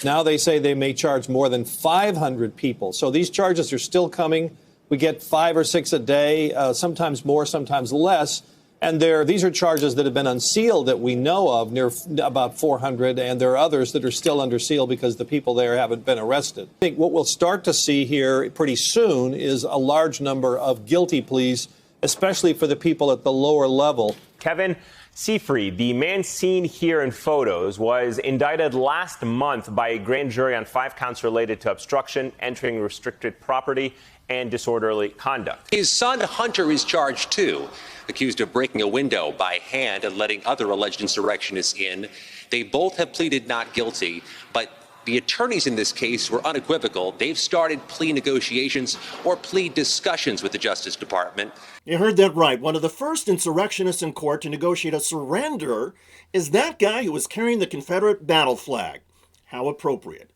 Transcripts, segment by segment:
Now they say they may charge more than 500 people. So these charges are still coming. We get 5 or 6 a day, sometimes more, sometimes less. And these are charges that have been unsealed that we know of, near about 400, and there are others that are still under seal because the people there haven't been arrested. I think what we'll start to see here pretty soon is a large number of guilty pleas, especially for the people at the lower level. Kevin Seafried, the man seen here in photos, was indicted last month by a grand jury on 5 counts related to obstruction, entering restricted property, and disorderly conduct. His son Hunter is charged too, accused of breaking a window by hand and letting other alleged insurrectionists in. They both have pleaded not guilty, but the attorneys in this case were unequivocal. They've started plea negotiations or plea discussions with the Justice Department. You heard that right. One of the first insurrectionists in court to negotiate a surrender is that guy who was carrying the Confederate battle flag. How appropriate.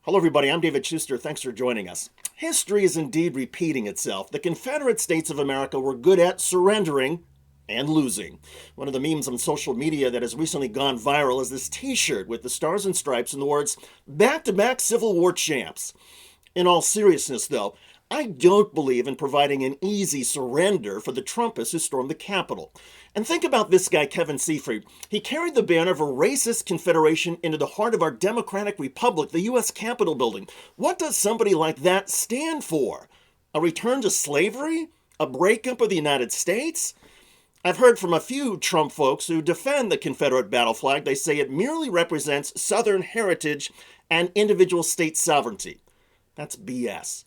Hello, everybody. I'm David Shuster. Thanks for joining us. History is indeed repeating itself. The Confederate States of America were good at surrendering and losing. One of the memes on social media that has recently gone viral is this t-shirt with the stars and stripes and the words, "Back-to-back Civil War champs." In all seriousness, though, I don't believe in providing an easy surrender for the Trumpists who stormed the Capitol. And think about this guy, Kevin Seafried. He carried the banner of a racist confederation into the heart of our democratic republic, the U.S. Capitol building. What does somebody like that stand for? A return to slavery? A breakup of the United States? I've heard from a few Trump folks who defend the Confederate battle flag. They say it merely represents Southern heritage and individual state sovereignty. That's BS.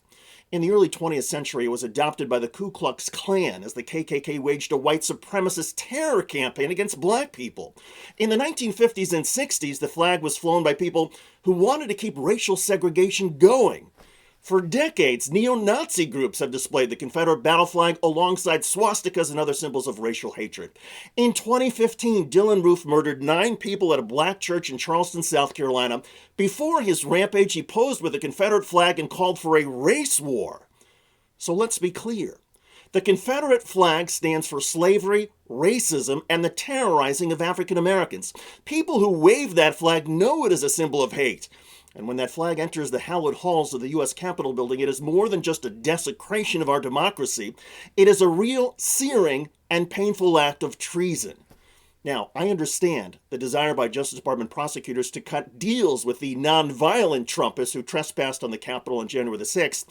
In the early 20th century, it was adopted by the Ku Klux Klan as the KKK waged a white supremacist terror campaign against black people. In the 1950s and 60s, the flag was flown by people who wanted to keep racial segregation going. For decades, neo-Nazi groups have displayed the Confederate battle flag alongside swastikas and other symbols of racial hatred. In 2015, Dylan Roof murdered 9 people at a black church in Charleston, South Carolina. Before his rampage, he posed with the Confederate flag and called for a race war. So let's be clear. The Confederate flag stands for slavery, racism, and the terrorizing of African Americans. People who wave that flag know it is a symbol of hate. And when that flag enters the hallowed halls of the U.S. Capitol building, it is more than just a desecration of our democracy. It is a real searing and painful act of treason. Now, I understand the desire by Justice Department prosecutors to cut deals with the nonviolent Trumpists who trespassed on the Capitol on January the 6th.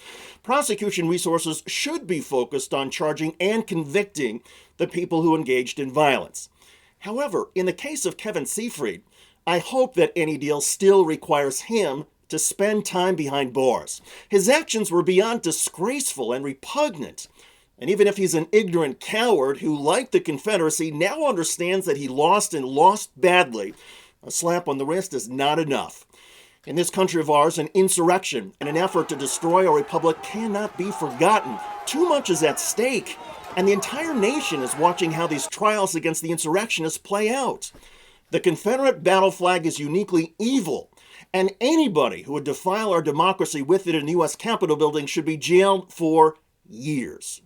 Prosecution resources should be focused on charging and convicting the people who engaged in violence. However, in the case of Kevin Seafried, I hope that any deal still requires him to spend time behind bars. His actions were beyond disgraceful and repugnant. And even if he's an ignorant coward who, like the Confederacy, now understands that he lost and lost badly, a slap on the wrist is not enough. In this country of ours, an insurrection and an effort to destroy our republic cannot be forgotten. Too much is at stake, and the entire nation is watching how these trials against the insurrectionists play out. The Confederate battle flag is uniquely evil, and anybody who would defile our democracy with it in the U.S. Capitol building should be jailed for years.